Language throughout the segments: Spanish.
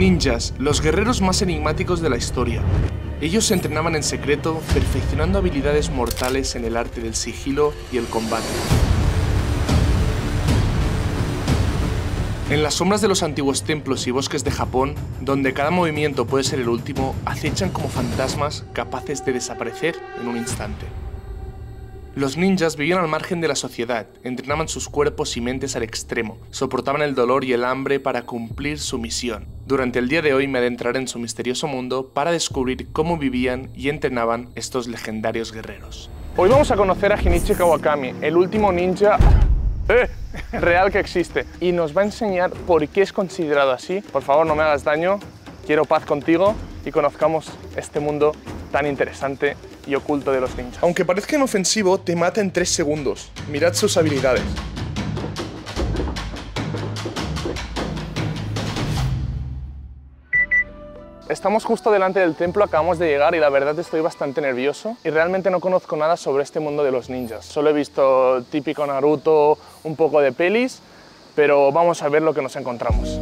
Ninjas, los guerreros más enigmáticos de la historia. Ellos se entrenaban en secreto, perfeccionando habilidades mortales en el arte del sigilo y el combate. En las sombras de los antiguos templos y bosques de Japón, donde cada movimiento puede ser el último, acechan como fantasmas capaces de desaparecer en un instante. Los ninjas vivían al margen de la sociedad, entrenaban sus cuerpos y mentes al extremo, soportaban el dolor y el hambre para cumplir su misión. Durante el día de hoy me adentraré en su misterioso mundo para descubrir cómo vivían y entrenaban estos legendarios guerreros. Hoy vamos a conocer a Shinichi Kawakami, el último ninja real que existe, y nos va a enseñar por qué es considerado así. Por favor, no me hagas daño, quiero paz contigo y conozcamos este mundo tan interesante y oculto de los ninjas. Aunque parezca inofensivo, te mata en 3 segundos. Mirad sus habilidades. Estamos justo delante del templo, acabamos de llegar y la verdad estoy bastante nervioso y realmente no conozco nada sobre este mundo de los ninjas. Solo he visto típico Naruto, un poco de pelis, pero vamos a ver lo que nos encontramos.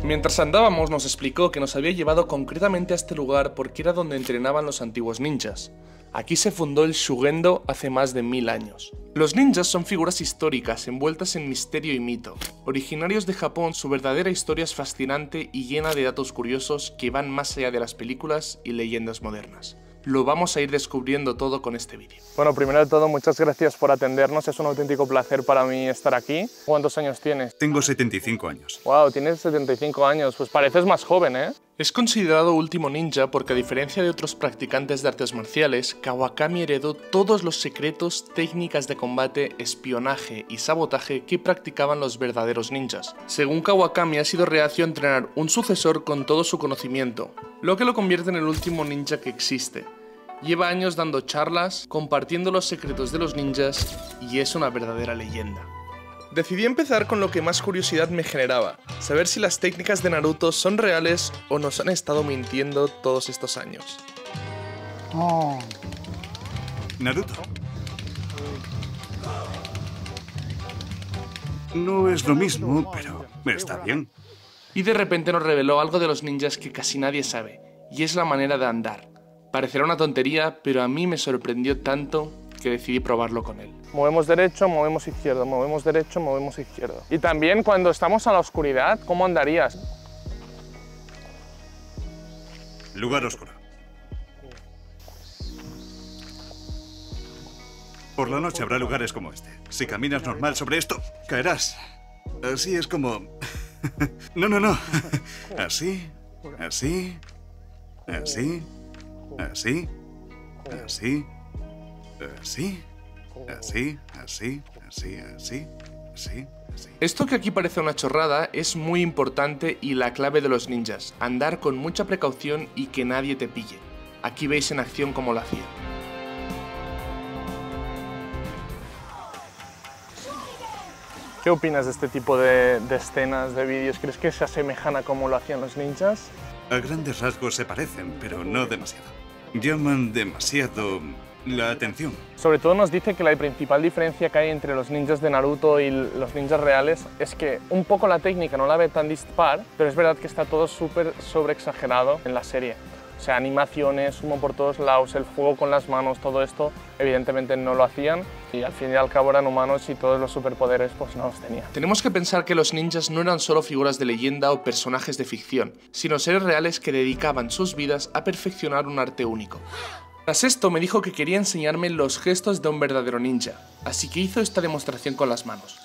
Mientras andábamos nos explicó que nos había llevado concretamente a este lugar porque era donde entrenaban los antiguos ninjas. Aquí se fundó el Shugendo hace más de 1000 años. Los ninjas son figuras históricas envueltas en misterio y mito. Originarios de Japón, su verdadera historia es fascinante y llena de datos curiosos que van más allá de las películas y leyendas modernas. Lo vamos a ir descubriendo todo con este vídeo. Bueno, primero de todo, muchas gracias por atendernos. Es un auténtico placer para mí estar aquí. ¿Cuántos años tienes? Tengo 75 años. Wow, tienes 75 años. Pues pareces más joven, ¿eh? Es considerado último ninja porque, a diferencia de otros practicantes de artes marciales, Kawakami heredó todos los secretos, técnicas de combate, espionaje y sabotaje que practicaban los verdaderos ninjas. Según Kawakami, ha sido reacio a entrenar un sucesor con todo su conocimiento, lo que lo convierte en el último ninja que existe. Lleva años dando charlas, compartiendo los secretos de los ninjas y es una verdadera leyenda. Decidí empezar con lo que más curiosidad me generaba, saber si las técnicas de Naruto son reales o nos han estado mintiendo todos estos años. Oh. Naruto. No es lo mismo, pero está bien. Y de repente nos reveló algo de los ninjas que casi nadie sabe, y es la manera de andar. Parecerá una tontería, pero a mí me sorprendió tanto que decidí probarlo con él. Movemos derecho, movemos izquierdo, movemos derecho, movemos izquierdo. Y también cuando estamos a la oscuridad, ¿cómo andarías? Lugar oscuro. Por la noche habrá lugares como este. Si caminas normal sobre esto, caerás. Así es como... No. Así, así, así, así, así, así, así, así, así, así, así. Esto que aquí parece una chorrada es muy importante y la clave de los ninjas, andar con mucha precaución y que nadie te pille. Aquí veis en acción cómo lo hacía. ¿Qué opinas de este tipo de escenas, de vídeos? ¿Crees que se asemejan a cómo lo hacían los ninjas? A grandes rasgos se parecen, pero no demasiado. Llaman demasiado la atención. Sobre todo nos dice que la principal diferencia que hay entre los ninjas de Naruto y los ninjas reales es que un poco la técnica no la ve tan dispar, pero es verdad que está todo súper sobreexagerado en la serie. O sea, animaciones, humo por todos lados, el fuego con las manos, todo esto evidentemente no lo hacían y al fin y al cabo eran humanos y todos los superpoderes pues no los tenían. Tenemos que pensar que los ninjas no eran solo figuras de leyenda o personajes de ficción, sino seres reales que dedicaban sus vidas a perfeccionar un arte único. Tras esto me dijo que quería enseñarme los gestos de un verdadero ninja, así que hizo esta demostración con las manos.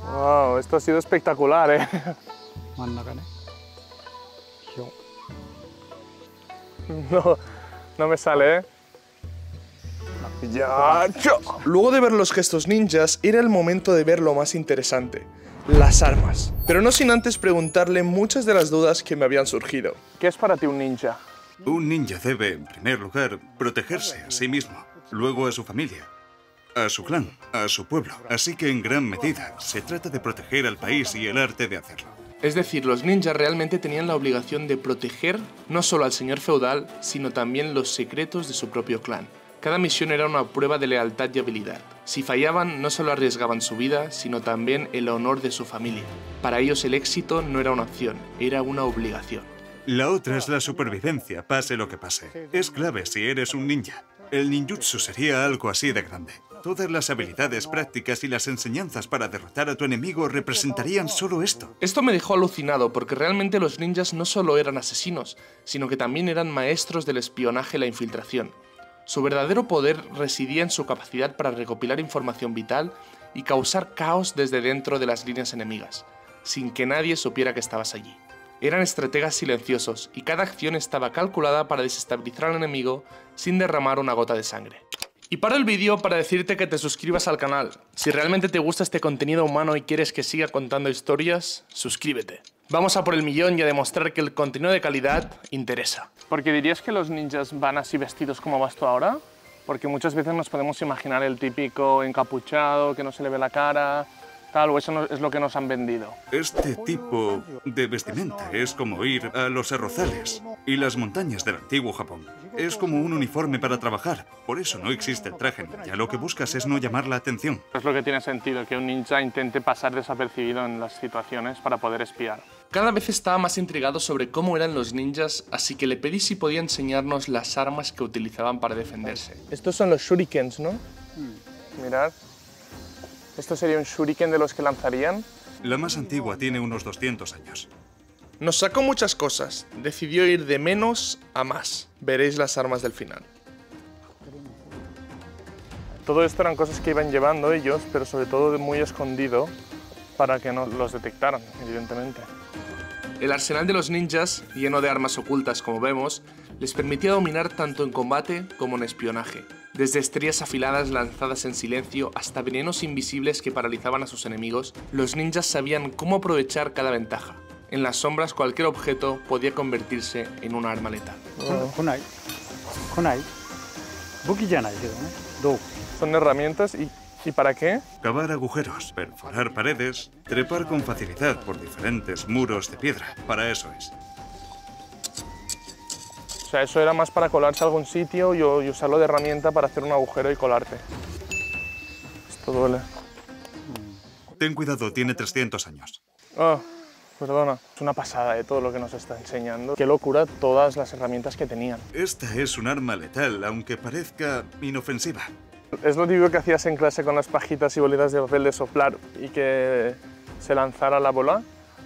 Wow, esto ha sido espectacular, ¿eh? No me sale, ¿eh? Ya. Luego de ver los gestos ninjas, era el momento de ver lo más interesante. Las armas. Pero no sin antes preguntarle muchas de las dudas que me habían surgido. ¿Qué es para ti un ninja? Un ninja debe, en primer lugar, protegerse a sí mismo, luego a su familia a su clan, a su pueblo. Así que en gran medida se trata de proteger al país y el arte de hacerlo. Es decir, los ninjas realmente tenían la obligación de proteger no solo al señor feudal, sino también los secretos de su propio clan. Cada misión era una prueba de lealtad y habilidad. Si fallaban, no solo arriesgaban su vida, sino también el honor de su familia. Para ellos el éxito no era una opción, era una obligación. La otra es la supervivencia, pase lo que pase. Es clave si eres un ninja. El ninjutsu sería algo así de grande. Todas las habilidades prácticas y las enseñanzas para derrotar a tu enemigo representarían solo esto. Esto me dejó alucinado porque realmente los ninjas no solo eran asesinos, sino que también eran maestros del espionaje y la infiltración. Su verdadero poder residía en su capacidad para recopilar información vital y causar caos desde dentro de las líneas enemigas, sin que nadie supiera que estabas allí. Eran estrategas silenciosos y cada acción estaba calculada para desestabilizar al enemigo sin derramar una gota de sangre. Y paro el vídeo para decirte que te suscribas al canal. Si realmente te gusta este contenido humano y quieres que siga contando historias, suscríbete. Vamos a por el millón y a demostrar que el contenido de calidad interesa. Porque dirías que los ninjas van así vestidos como vas tú ahora, porque muchas veces nos podemos imaginar el típico encapuchado, que no se le ve la cara, tal, o eso no es lo que nos han vendido. Este tipo de vestimenta es como ir a los arrozales y las montañas del antiguo Japón. Es como un uniforme para trabajar, por eso no existe el traje ninja. Lo que buscas es no llamar la atención. Es lo que tiene sentido, que un ninja intente pasar desapercibido en las situaciones para poder espiar. Cada vez estaba más intrigado sobre cómo eran los ninjas, así que le pedí si podía enseñarnos las armas que utilizaban para defenderse. Estos son los shurikens, ¿no? Mirad. ¿Esto sería un shuriken de los que lanzarían? La más antigua tiene unos 200 años. Nos sacó muchas cosas. Decidió ir de menos a más. Veréis las armas del final. Todo esto eran cosas que iban llevando ellos, pero sobre todo muy escondido para que no los detectaran, evidentemente. El arsenal de los ninjas, lleno de armas ocultas como vemos, les permitía dominar tanto en combate como en espionaje. Desde estrellas afiladas lanzadas en silencio hasta venenos invisibles que paralizaban a sus enemigos, los ninjas sabían cómo aprovechar cada ventaja. En las sombras cualquier objeto podía convertirse en un arma letal. Son herramientas ¿y para qué? Cavar agujeros, perforar paredes, trepar con facilidad por diferentes muros de piedra. Para eso es. O sea, eso era más para colarse a algún sitio y usarlo de herramienta para hacer un agujero y colarte. Esto duele. Ten cuidado, tiene 300 años. Ah, perdona. Es una pasada de todo lo que nos está enseñando. Qué locura todas las herramientas que tenían. Esta es un arma letal, aunque parezca inofensiva. Es lo típico que hacías en clase con las pajitas y bolitas de papel de soplar y que se lanzara la bola.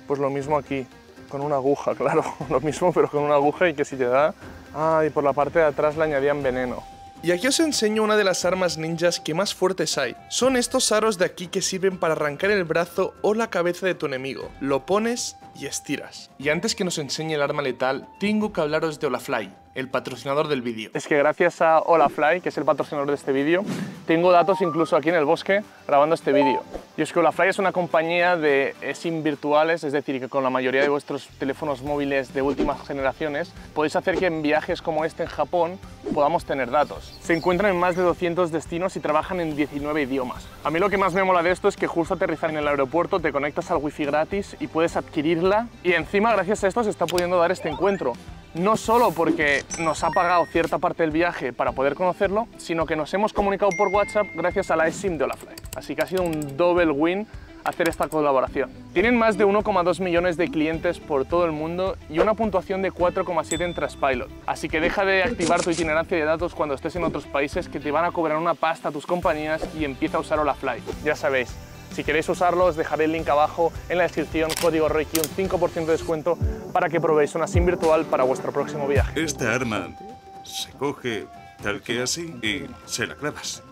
Pues lo mismo aquí. Con una aguja, claro, lo mismo pero con una aguja y que si te da... Ah, y por la parte de atrás le añadían veneno. Y aquí os enseño una de las armas ninjas que más fuertes hay. Son estos aros de aquí que sirven para arrancar el brazo o la cabeza de tu enemigo. Lo pones y estiras. Y antes que nos enseñe el arma letal, tengo que hablaros de Olafly, el patrocinador del vídeo. Es que gracias a Olafly, que es el patrocinador de este vídeo, tengo datos incluso aquí en el bosque grabando este vídeo. Y es que Olafly es una compañía de SIM virtuales, es decir, que con la mayoría de vuestros teléfonos móviles de últimas generaciones podéis hacer que en viajes como este en Japón podamos tener datos. Se encuentran en más de 200 destinos y trabajan en 19 idiomas. A mí lo que más me mola de esto es que justo aterrizar en el aeropuerto te conectas al wifi gratis y puedes adquirirla y encima gracias a esto se está pudiendo dar este encuentro. No solo porque nos ha pagado cierta parte del viaje para poder conocerlo, sino que nos hemos comunicado por WhatsApp gracias a la eSIM de Olafly. Así que ha sido un double win hacer esta colaboración. Tienen más de 1,2 millones de clientes por todo el mundo y una puntuación de 4,7 en Trustpilot. Así que deja de activar tu itinerancia de datos cuando estés en otros países que te van a cobrar una pasta a tus compañías y empieza a usar Olafly. Ya sabéis. Si queréis usarlo, os dejaré el link abajo en la descripción, código Reiki, un 5% de descuento para que probéis una SIM virtual para vuestro próximo viaje. Esta arma se coge tal que así y se la clavas.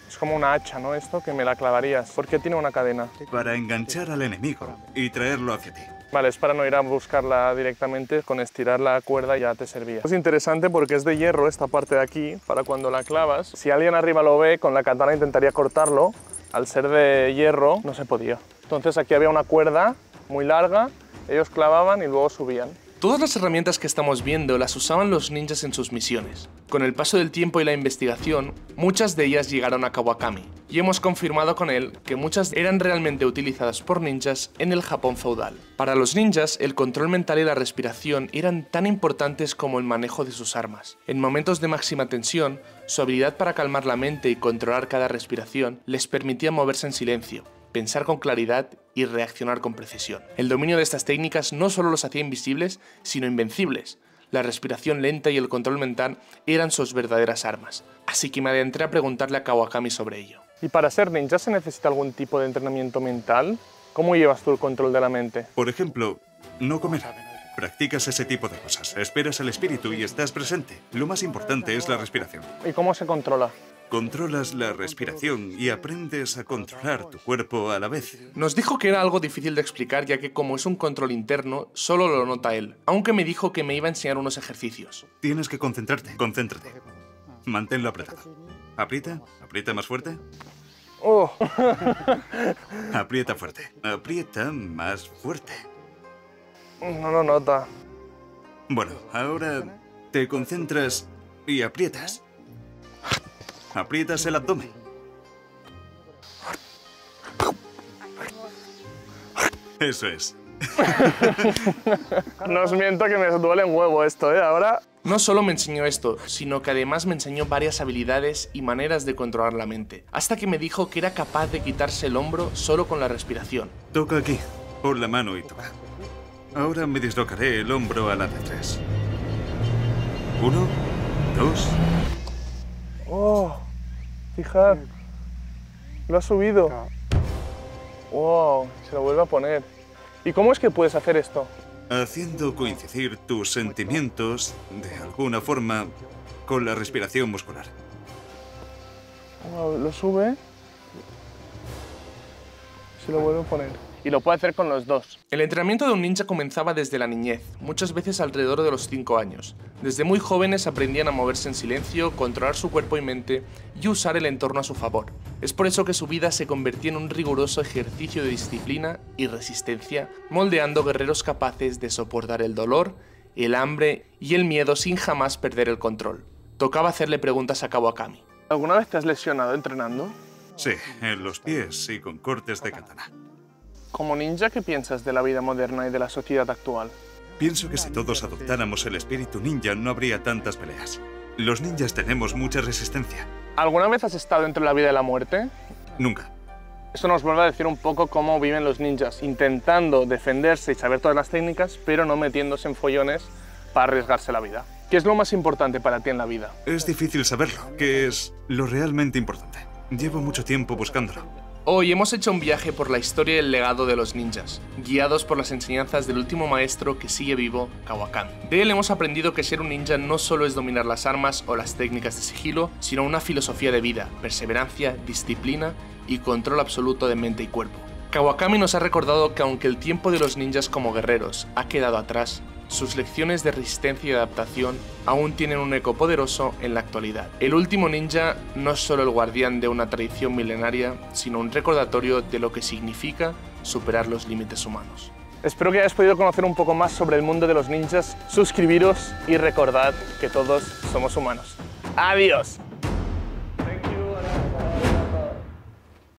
Es como una hacha, ¿no? Esto que me la clavarías. ¿Por qué tiene una cadena? Para enganchar al enemigo y traerlo hacia ti. Vale, es para no ir a buscarla directamente, con estirar la cuerda ya te servía. Es interesante porque es de hierro esta parte de aquí, para cuando la clavas. Si alguien arriba lo ve, con la katana intentaría cortarlo. Al ser de hierro no se podía. Entonces aquí había una cuerda muy larga, ellos clavaban y luego subían. Todas las herramientas que estamos viendo las usaban los ninjas en sus misiones. Con el paso del tiempo y la investigación, muchas de ellas llegaron a Kawakami, y hemos confirmado con él que muchas eran realmente utilizadas por ninjas en el Japón feudal. Para los ninjas, el control mental y la respiración eran tan importantes como el manejo de sus armas. En momentos de máxima tensión, su habilidad para calmar la mente y controlar cada respiración les permitía moverse en silencio, pensar con claridad y reaccionar con precisión. El dominio de estas técnicas no solo los hacía invisibles, sino invencibles. La respiración lenta y el control mental eran sus verdaderas armas, así que me adentré a preguntarle a Kawakami sobre ello. ¿Y para ser ninja se necesita algún tipo de entrenamiento mental? ¿Cómo llevas tú el control de la mente? Por ejemplo, no comer. Practicas ese tipo de cosas, esperas al espíritu y estás presente. Lo más importante es la respiración. ¿Y cómo se controla? Controlas la respiración y aprendes a controlar tu cuerpo a la vez. Nos dijo que era algo difícil de explicar ya que como es un control interno, solo lo nota él, aunque me dijo que me iba a enseñar unos ejercicios. Tienes que concentrarte, concéntrate. Manténlo apretado. Aprieta, aprieta más fuerte. ¡Oh! Aprieta fuerte, aprieta más fuerte. No lo nota. Bueno, ahora te concentras y aprietas. Aprietas el abdomen. Eso es. No os miento que me duele un huevo esto, ¿eh? Ahora... No solo me enseñó esto, sino que además me enseñó varias habilidades y maneras de controlar la mente, hasta que me dijo que era capaz de quitarse el hombro solo con la respiración. Toca aquí, pon la mano y toca. Ahora me dislocaré el hombro a la de 3. 1, 2... ¡Oh! Fijad. Lo ha subido. ¡Wow! Se lo vuelve a poner. ¿Y cómo es que puedes hacer esto? Haciendo coincidir tus sentimientos, de alguna forma, con la respiración muscular. Wow, lo sube. Se lo vuelve a poner. Y lo puede hacer con los dos. El entrenamiento de un ninja comenzaba desde la niñez, muchas veces alrededor de los 5 años. Desde muy jóvenes aprendían a moverse en silencio, controlar su cuerpo y mente y usar el entorno a su favor. Es por eso que su vida se convertía en un riguroso ejercicio de disciplina y resistencia, moldeando guerreros capaces de soportar el dolor, el hambre y el miedo sin jamás perder el control. Tocaba hacerle preguntas a Kawakami. ¿Alguna vez te has lesionado entrenando? Sí, en los pies y con cortes de katana. Como ninja, ¿qué piensas de la vida moderna y de la sociedad actual? Pienso que si todos adoptáramos el espíritu ninja no habría tantas peleas. Los ninjas tenemos mucha resistencia. ¿Alguna vez has estado entre la vida y la muerte? Nunca. Eso nos vuelve a decir un poco cómo viven los ninjas, intentando defenderse y saber todas las técnicas, pero no metiéndose en follones para arriesgarse la vida. ¿Qué es lo más importante para ti en la vida? Es difícil saberlo. ¿Qué es lo realmente importante? Llevo mucho tiempo buscándolo. Hoy hemos hecho un viaje por la historia y el legado de los ninjas, guiados por las enseñanzas del último maestro que sigue vivo, Kawakami. De él hemos aprendido que ser un ninja no solo es dominar las armas o las técnicas de sigilo, sino una filosofía de vida, perseverancia, disciplina y control absoluto de mente y cuerpo. Kawakami nos ha recordado que aunque el tiempo de los ninjas como guerreros ha quedado atrás, sus lecciones de resistencia y adaptación aún tienen un eco poderoso en la actualidad. El último ninja no es solo el guardián de una tradición milenaria, sino un recordatorio de lo que significa superar los límites humanos. Espero que hayáis podido conocer un poco más sobre el mundo de los ninjas. Suscribiros y recordad que todos somos humanos. ¡Adiós!